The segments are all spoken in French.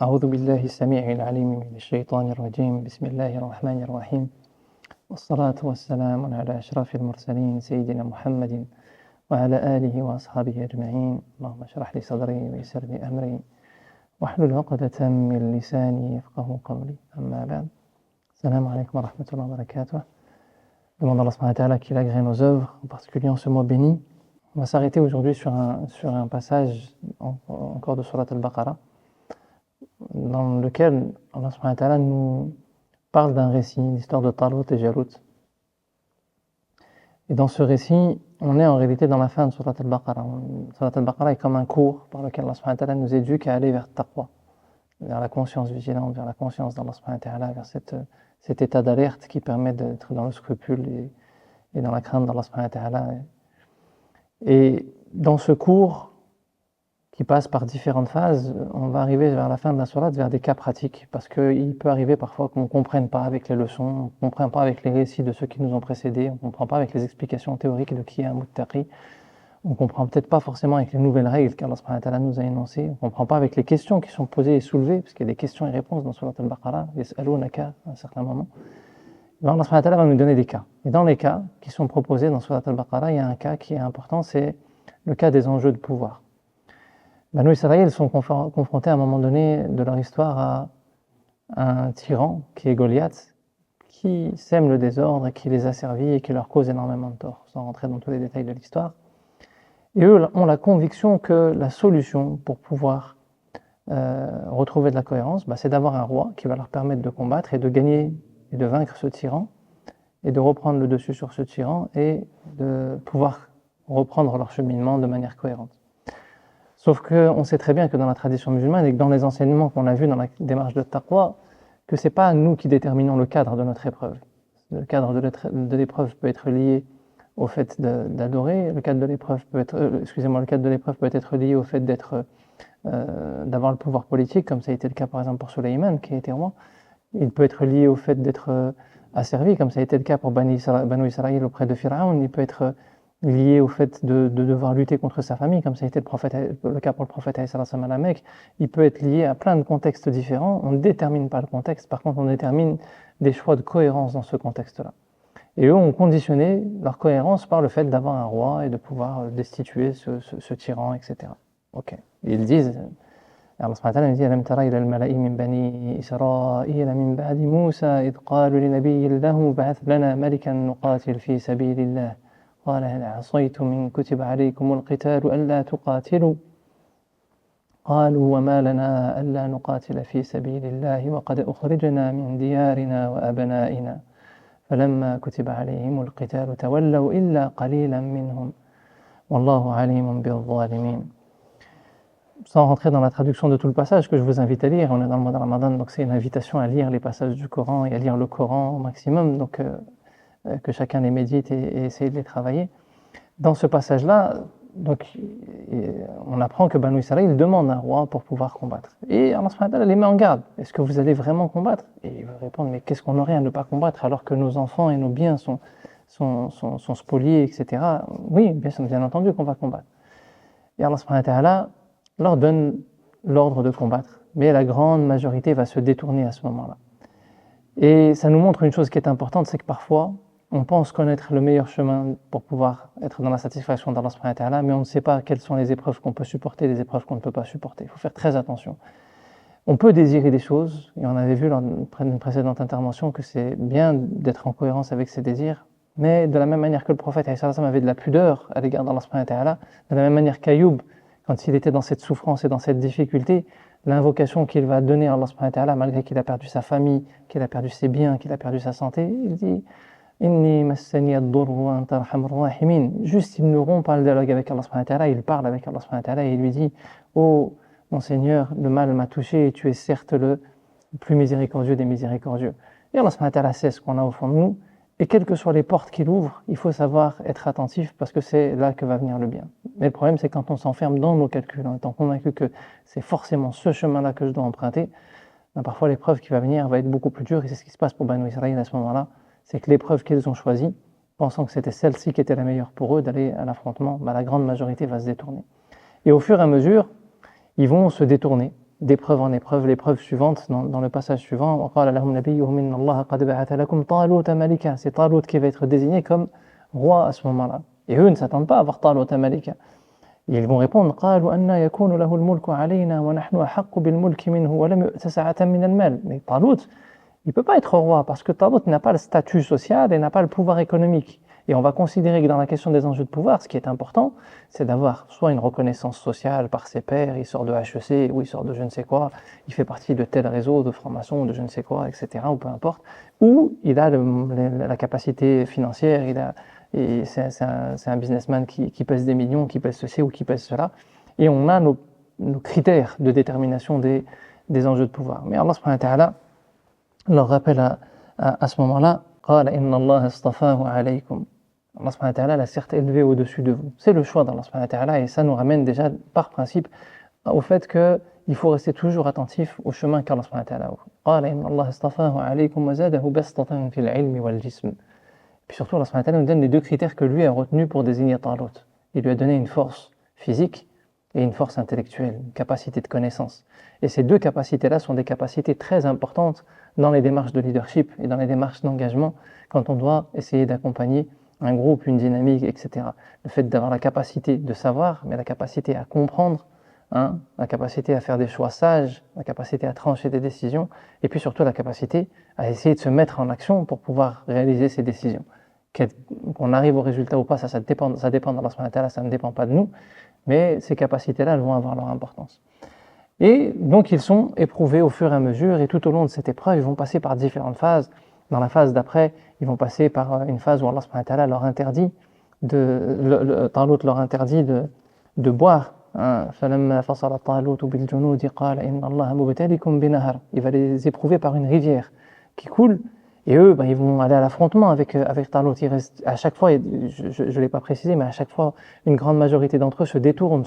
أعوذ بالله السميع العليم من الشيطان الرجيم بسم الله الرحمن الرحيم والصلاة والسلام على أشرف المرسلين سيدنا محمد وعلى آله وأصحابه أجمعين اللهم اشرح لي صدري ويسر لي أمري واحلل عقدة من لساني يفقه قولي أما بعد السلام عليكم ورحمة الله وبركاته. Demande à Allah subhanahu wa ta'ala qu'il agrée nos œuvres, en particulier en ce mois béni. On va s'arrêter aujourd'hui sur un passage encore de Surat al-Baqarah, dans lequel Allah subhanahu wa ta'ala nous parle d'un récit, l'histoire de Talut et Jalut. Et dans ce récit, on est en réalité dans la fin de Surat al-Baqarah. Surat al-Baqarah est comme un cours par lequel Allah subhanahu wa ta'ala nous éduque à aller vers Taqwa, vers la conscience vigilante, vers la conscience d'Allah subhanahu wa ta'ala, vers cet état d'alerte qui permet d'être dans le scrupule et dans la crainte d'Allah subhanahu wa ta'ala. Et dans ce cours, qui passe par différentes phases, on va arriver vers la fin de la sourate vers des cas pratiques, parce qu'il peut arriver parfois qu'on ne comprenne pas avec les leçons, on ne comprenne pas avec les récits de ceux qui nous ont précédés, on ne comprend pas avec les explications théoriques de qui est un muttaqi, on ne comprend peut-être pas forcément avec les nouvelles règles qu'Allah subhanahu wa ta'ala nous a énoncées, on ne comprend pas avec les questions qui sont posées et soulevées, parce qu'il y a des questions et réponses dans Surat al-Baqarah, yas'alunaka à un certain moment. Alors Allah subhanahu wa ta'ala va nous donner des cas. Et dans les cas qui sont proposés dans Surat al-Baqarah, il y a un cas qui est important, c'est le cas des enjeux de pouvoir. Banu Israël sont confrontés à un moment donné de leur histoire à un tyran qui est Goliath, qui sème le désordre et qui les asservit et qui leur cause énormément de tort, sans rentrer dans tous les détails de l'histoire. Et eux ont la conviction que la solution pour pouvoir retrouver de la cohérence, c'est d'avoir un roi qui va leur permettre de combattre et de gagner et de vaincre ce tyran et de reprendre le dessus sur ce tyran et de pouvoir reprendre leur cheminement de manière cohérente. Sauf qu'on sait très bien que dans la tradition musulmane et que dans les enseignements qu'on a vus dans la démarche de taqwa, que ce n'est pas nous qui déterminons le cadre de notre épreuve. Le cadre de l'épreuve peut être lié au fait d'adorer, le cadre de l'épreuve peut être lié au fait d'avoir le pouvoir politique, comme ça a été le cas par exemple pour Sulayman qui a été roi. Il peut être lié au fait d'être asservi, comme ça a été le cas pour Banu Israël auprès de Pharaon. Il peut être lié au fait de devoir lutter contre sa famille, comme ça a été le cas pour le prophète à la Mecque. Il peut être lié à plein de contextes différents. On ne détermine pas le contexte, par contre on détermine des choix de cohérence dans ce contexte-là. Et eux ont conditionné leur cohérence par le fait d'avoir un roi et de pouvoir destituer ce tyran, etc. Ok. Ils disent, Allah subhanahu wa ta'ala dit, Alam tara ila al-mala'i min bani Isra'ila min ba'di Musa idh qalu li nabiyyin lahu ba'ath lana malikan nuqatil fi sabilillah. قال هل عصيتم إن كتب عليكم القتال ألا تقاتلوا قالوا وما لنا ألا نقاتل في سبيل الله وقد أخرجنا من ديارنا وأبنائنا فلما كتب عليهم القتال تولوا إلا قليلا منهم والله عليم بالظالمين. Sans rentrer dans la traduction de tout le passage que je vous invite à lire, on est dans le mois de Ramadan, donc c'est une invitation à lire les passages du Coran et à lire le Coran au maximum, donc que chacun les médite et essaye de les travailler. Dans ce passage-là, donc, on apprend que Banu Israël demande un roi pour pouvoir combattre. Et Allah subhanahu wa ta'ala les met en garde. Est-ce que vous allez vraiment combattre? Et il va répondre, mais qu'est-ce qu'on aurait à ne pas combattre alors que nos enfants et nos biens sont spoliés, etc. Oui, bien entendu qu'on va combattre. Et Allah subhanahu wa ta'ala leur donne l'ordre de combattre. Mais la grande majorité va se détourner à ce moment-là. Et ça nous montre une chose qui est importante, c'est que parfois, on pense connaître le meilleur chemin pour pouvoir être dans la satisfaction d'Allah subhanahu wa ta'ala, mais on ne sait pas quelles sont les épreuves qu'on peut supporter, les épreuves qu'on ne peut pas supporter. Il faut faire très attention. On peut désirer des choses, et on avait vu lors d'une précédente intervention que c'est bien d'être en cohérence avec ses désirs, mais de la même manière que le prophète avait de la pudeur à l'égard d'Allah subhanahu wa ta'ala, de la même manière qu'Ayoub, quand il était dans cette souffrance et dans cette difficulté, l'invocation qu'il va donner à Allah subhanahu wa ta'ala, malgré qu'il a perdu sa famille, qu'il a perdu ses biens, qu'il a perdu sa santé, il dit Inni massani ad-durr wa anta arhamur rahimin. Juste, il ne rompt pas le dialogue avec Allah subhanahu wa ta'ala, il parle avec Allah subhanahu wa ta'ala et il lui dit Oh mon Seigneur, le mal m'a touché et tu es certes le plus miséricordieux des miséricordieux. Et Allah subhanahu wa ta'ala sait ce qu'on a au fond de nous, et quelles que soient les portes qu'il ouvre, il faut savoir être attentif parce que c'est là que va venir le bien. Mais le problème, c'est quand on s'enferme dans nos calculs, en étant convaincu que c'est forcément ce chemin-là que je dois emprunter, parfois l'épreuve qui va venir va être beaucoup plus dure, et c'est ce qui se passe pour Banu Israël à ce moment-là. C'est que l'épreuve qu'ils ont choisie, pensant que c'était celle-ci qui était la meilleure pour eux d'aller à l'affrontement, la grande majorité va se détourner. Et au fur et à mesure, ils vont se détourner d'épreuve en épreuve, l'épreuve suivante dans le passage suivant, وقال لهم نبيهم إن الله قد بعث لكم طالوت ملكا. C'est Talut qui va être désigné comme roi à ce moment-là. Et eux ne s'attendent pas à avoir Talut malika. Ils vont répondre قالوا أن يكون له الملك علينا ونحن أحق بالملك منه ولم يؤت سعة من المال. Mais Talut, il ne peut pas être roi parce que Talut n'a pas le statut social et n'a pas le pouvoir économique. Et on va considérer que dans la question des enjeux de pouvoir, ce qui est important, c'est d'avoir soit une reconnaissance sociale par ses pairs, il sort de HEC ou il sort de je ne sais quoi, il fait partie de tel réseau de francs-maçons, de je ne sais quoi, etc., ou peu importe, ou il a la capacité financière, c'est un businessman qui pèse des millions, qui pèse ceci ou qui pèse cela, et on a nos critères de détermination des enjeux de pouvoir. Mais Allah subhanahu wa ta'ala leur rappelle à ce moment-là, قال إن الله اصطفاه عليكم. Allah subhanahu wa ta'ala l'a certes élevé au-dessus de vous. C'est le choix d'Allah subhanahu wa ta'ala et ça nous ramène déjà par principe au fait qu'il faut rester toujours attentif au chemin qu'Allah subhanahu wa ta'ala ouvre. قال إن الله اصطفاه عليكم وزاده بسطة في العلم والجسم. Puis surtout Allah subhanahu wa ta'ala nous donne les deux critères que lui a retenus pour désigner Talut. Il lui a donné une force physique et une force intellectuelle, une capacité de connaissance. Et ces deux capacités-là sont des capacités très importantes dans les démarches de leadership et dans les démarches d'engagement quand on doit essayer d'accompagner un groupe, une dynamique, etc. Le fait d'avoir la capacité de savoir, mais la capacité à comprendre, la capacité à faire des choix sages, la capacité à trancher des décisions, et puis surtout la capacité à essayer de se mettre en action pour pouvoir réaliser ces décisions. Qu'on arrive au résultat ou pas, ça dépend d'Allah subhanahu wa ta'ala, ça ne dépend pas de nous, mais ces capacités-là, elles vont avoir leur importance. Et donc ils sont éprouvés au fur et à mesure, et tout au long de cette épreuve, ils vont passer par différentes phases. Dans la phase d'après, ils vont passer par une phase où Allah subhanahu wa ta'ala leur interdit Talut leur interdit de boire. فَلَمَّا فَصَلَ طَالُوتُ بِالْجُنُودِ قَالَ إِنَّ اللَّهَ مُبْتَلِيكُم بِنَهَرٍ. Il va les éprouver par une rivière qui coule, et eux, ils vont aller à l'affrontement avec Talut. À chaque fois, je ne l'ai pas précisé, mais à chaque fois, une grande majorité d'entre eux se détournent,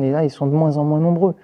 et là, ils sont de moins en moins nombreux.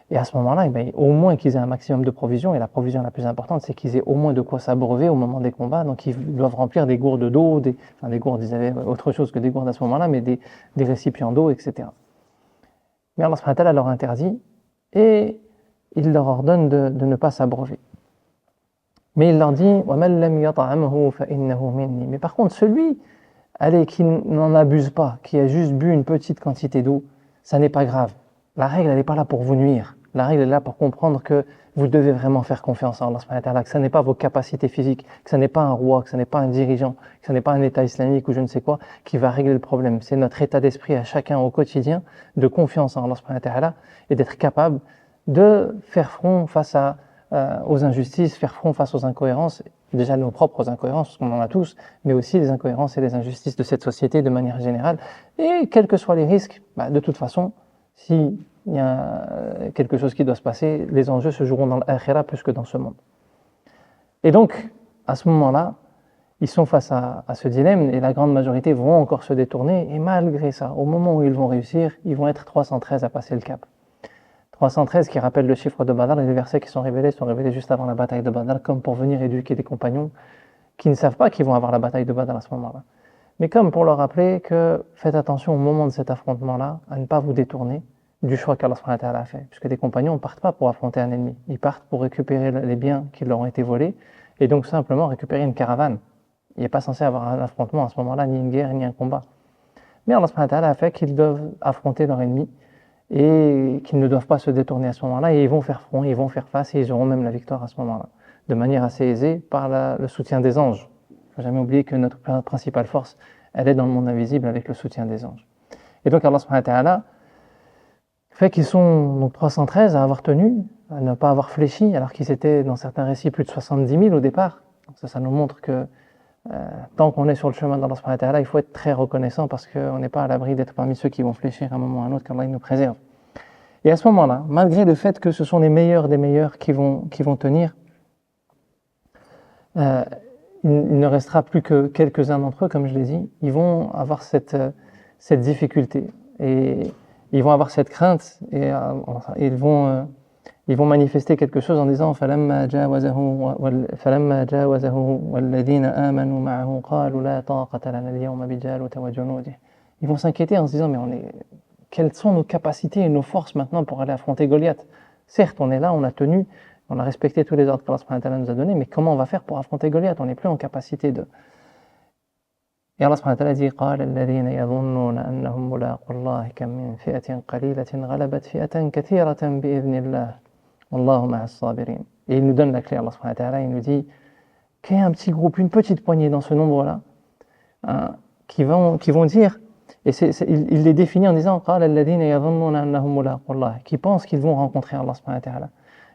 Et à ce moment-là, au moins qu'ils aient un maximum de provisions, et la provision la plus importante, c'est qu'ils aient au moins de quoi s'abreuver au moment des combats. Donc ils doivent remplir des gourdes d'eau, des gourdes, ils avaient autre chose que des gourdes à ce moment-là, mais des récipients d'eau, etc. Mais Allah subhanahu wa ta'ala leur interdit, et il leur ordonne de ne pas s'abreuver. Mais il leur dit وَمَنْ لَمْ يَطْعَمْهُ فَإِنَّهُ مِنِّي. Mais par contre, celui qui n'en abuse pas, qui a juste bu une petite quantité d'eau, ça n'est pas grave. La règle, elle n'est pas là pour vous nuire. La règle est là pour comprendre que vous devez vraiment faire confiance à Allah subhanahu wa ta'ala, que ce n'est pas vos capacités physiques, que ce n'est pas un roi, que ce n'est pas un dirigeant, que ce n'est pas un État islamique ou je ne sais quoi qui va régler le problème. C'est notre état d'esprit à chacun au quotidien de confiance en Allah subhanahu wa ta'ala et d'être capable de faire front face aux injustices, faire front face aux incohérences, déjà nos propres incohérences, parce qu'on en a tous, mais aussi les incohérences et les injustices de cette société de manière générale. Et quels que soient les risques, de toute façon, s'il y a quelque chose qui doit se passer, les enjeux se joueront dans l'akhira plus que dans ce monde. Et donc, à ce moment-là, ils sont face à ce dilemme, et la grande majorité vont encore se détourner, et malgré ça, au moment où ils vont réussir, ils vont être 313 à passer le cap. 313 qui rappelle le chiffre de Badr, et les versets qui sont révélés juste avant la bataille de Badr, comme pour venir éduquer des compagnons qui ne savent pas qu'ils vont avoir la bataille de Badr à ce moment-là. Mais comme pour leur rappeler que faites attention au moment de cet affrontement-là, à ne pas vous détourner du choix qu'Allah subhanahu wa ta'ala a fait. Puisque des compagnons ne partent pas pour affronter un ennemi, ils partent pour récupérer les biens qui leur ont été volés, et donc simplement récupérer une caravane. Il n'est pas censé avoir un affrontement à ce moment-là, ni une guerre, ni un combat. Mais Allah subhanahu wa ta'ala a fait qu'ils doivent affronter leur ennemi, et qu'ils ne doivent pas se détourner à ce moment-là, et ils vont faire front, ils vont faire face, et ils auront même la victoire à ce moment-là, de manière assez aisée par le soutien des anges. Il ne faut jamais oublier que notre principale force, elle est dans le monde invisible avec le soutien des anges. Et donc Allah subhanahu wa ta'ala fait qu'ils sont donc 313 à avoir tenu, à ne pas avoir fléchi, alors qu'ils étaient dans certains récits plus de 70 000 au départ. Donc ça nous montre que tant qu'on est sur le chemin d'Allah subhanahu wa ta'ala, il faut être très reconnaissant parce qu'on n'est pas à l'abri d'être parmi ceux qui vont fléchir à un moment ou à un autre, qu'Allah nous préserve. Et à ce moment-là, malgré le fait que ce sont les meilleurs des meilleurs qui vont tenir, il ne restera plus que quelques-uns d'entre eux, comme je l'ai dit, ils vont avoir cette difficulté et ils vont avoir cette crainte et ils vont manifester quelque chose en disant فَلَمَّا جَاوَزَهُ وَالَّذِينَ آمَنُوا مَعَهُ قَالُوا لَا طَاقَةَ لَنَا الْيَوْمَ بِجَالُوتَ وَجُنُودِهِ. Ils vont s'inquiéter en se disant mais quelles sont nos capacités et nos forces maintenant pour aller affronter Goliath? Certes, on est là, on a tenu, on a respecté tous les ordres qu'Allah subhanahu wa ta'ala nous a donnés, mais comment on va faire pour affronter Goliath? On n'est plus en capacité de. Et Allah subhanahu wa ta'ala dit قال الذين يظنون أنهم ملاقو الله كم من فئة قليلة غلبت فئة كثيرة بإذن الله والله مع الصابرين. Et il nous donne la clé, Allah subhanahu wa ta'ala, il nous dit qu'il y a un petit groupe, une petite poignée dans ce nombre-là, hein, qui vont dire, et il les définit en disant قال الذين يظنون أنهم ملاقو الله, qui pensent qu'ils vont rencontrer Allah subhanahu wa ta'ala.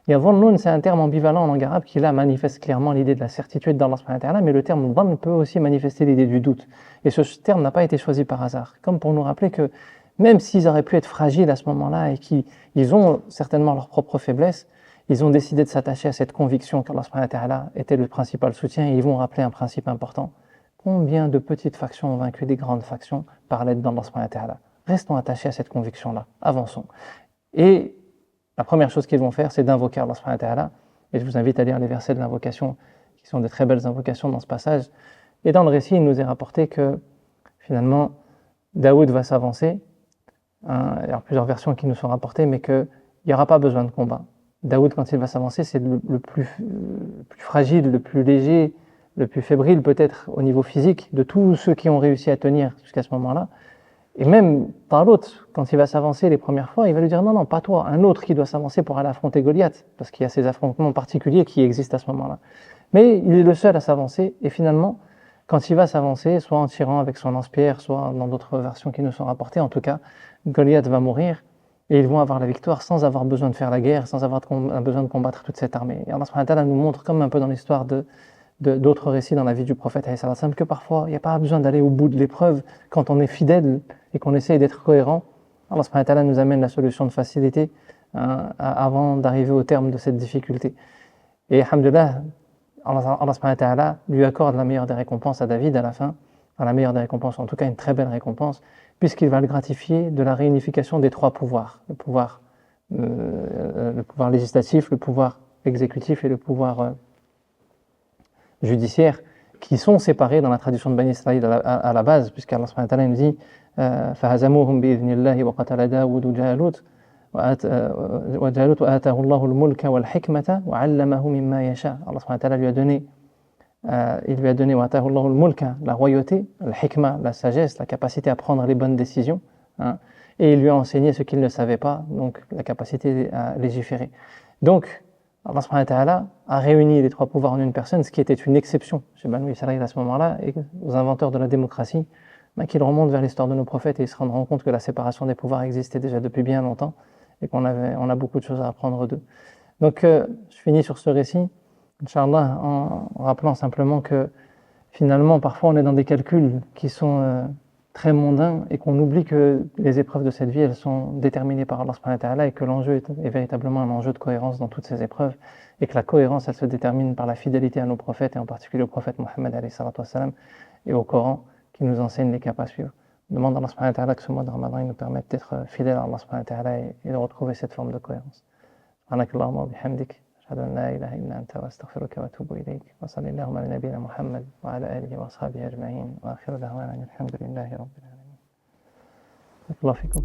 Yadhannun, c'est un terme ambivalent en langue arabe qui là manifeste clairement l'idée de la certitude d'Allah subhanahu wa ta'ala, mais le terme dhann peut aussi manifester l'idée du doute. Et ce terme n'a pas été choisi par hasard, comme pour nous rappeler que même s'ils auraient pu être fragiles à ce moment-là et qu'ils ont certainement leur propre faiblesse, ils ont décidé de s'attacher à cette conviction qu'Allah subhanahu wa ta'ala était le principal soutien, et ils vont rappeler un principe important. Combien de petites factions ont vaincu des grandes factions par l'aide d'Allah subhanahu wa ta'ala? Restons attachés à cette conviction-là, avançons. Et la première chose qu'ils vont faire, c'est d'invoquer Allah subhanahu wa ta'ala. Et je vous invite à lire les versets de l'invocation, qui sont de très belles invocations dans ce passage. Et dans le récit, il nous est rapporté que, finalement, Daoud va s'avancer. Il y a plusieurs versions qui nous sont rapportées, mais qu'il n'y aura pas besoin de combat. Daoud, quand il va s'avancer, c'est le plus fragile, le plus léger, le plus fébrile peut-être au niveau physique de tous ceux qui ont réussi à tenir jusqu'à ce moment-là. Et même Talut, quand il va s'avancer les premières fois, il va lui dire non, pas toi, un autre qui doit s'avancer pour aller affronter Goliath, parce qu'il y a ces affrontements particuliers qui existent à ce moment-là. Mais il est le seul à s'avancer, et finalement, quand il va s'avancer, soit en tirant avec son lance-pierre, soit dans d'autres versions qui nous sont rapportées, en tout cas, Goliath va mourir, et ils vont avoir la victoire sans avoir besoin de faire la guerre, sans avoir besoin de combattre toute cette armée. Et Allah subhanahu wa ta'ala nous montre, comme un peu dans l'histoire d'autres récits dans la vie du prophète, que parfois, il n'y a pas besoin d'aller au bout de l'épreuve quand on est fidèle et qu'on essaye d'être cohérent. Allah subhanahu wa ta'ala nous amène la solution de facilité avant d'arriver au terme de cette difficulté. Et alhamdoulilah, Allah subhanahu wa ta'ala lui accorde la meilleure des récompenses à David à la fin, la meilleure des récompenses, en tout cas une très belle récompense, puisqu'il va le gratifier de la réunification des trois pouvoirs, le pouvoir législatif, le pouvoir exécutif et le pouvoir judiciaire, qui sont séparés dans la tradition de Bani Israël à la base, puisqu'Allah subhanahu wa ta'ala nous dit فَهَزَمُوهُمْ بِإِذْنِ اللَّهِ وَقَتَلَ دَاوُدُ جَالُوتَ وَآتَاهُ اللَّهُ الْمُلْكَ وَالْحِكْمَةَ وَعَلَّمَهُ مِمَّا يَشَاءُ. Allah subhanahu wa ta'ala lui a donné وَآتَاهُ اللَّهُ الْمُلْكَ, la royauté, al-hikma, la sagesse, la capacité à prendre les bonnes décisions, hein, et il lui a enseigné ce qu'il ne savait pas, donc la capacité à légiférer. Donc Allah subhanahu wa ta'ala a réuni les trois pouvoirs en une personne, ce qui était une exception chez Banu Israël à ce moment-là, et aux inventeurs de la démocratie, qu'ils remontent vers l'histoire de nos prophètes et ils se rendront compte que la séparation des pouvoirs existait déjà depuis bien longtemps et on a beaucoup de choses à apprendre d'eux. Donc je finis sur ce récit, Inch'Allah, en rappelant simplement que finalement parfois on est dans des calculs qui sont très mondains et qu'on oublie que les épreuves de cette vie, elles sont déterminées par Allah subhanahu wa ta'ala et que l'enjeu est véritablement un enjeu de cohérence dans toutes ces épreuves et que la cohérence, elle se détermine par la fidélité à nos prophètes et en particulier au prophète Mohammed alayhi salatu wassalam et au Coran qui nous enseigne les caps à suivre. Demande à Allah subhanahu wa ta'ala que ce mois de Ramadan il nous permette d'être fidèles à Allah subhanahu wa ta'ala et de retrouver cette forme de cohérence. Subhanakallahumma wa bihamdik. أشهد أن لا إله إلا أنت وأستغفرك وأتوب إليك وصلى اللهم على نبينا محمد وعلى آله وأصحابه أجمعين وآخر دعوانا الحمد لله رب العالمين. بارك الله فيكم.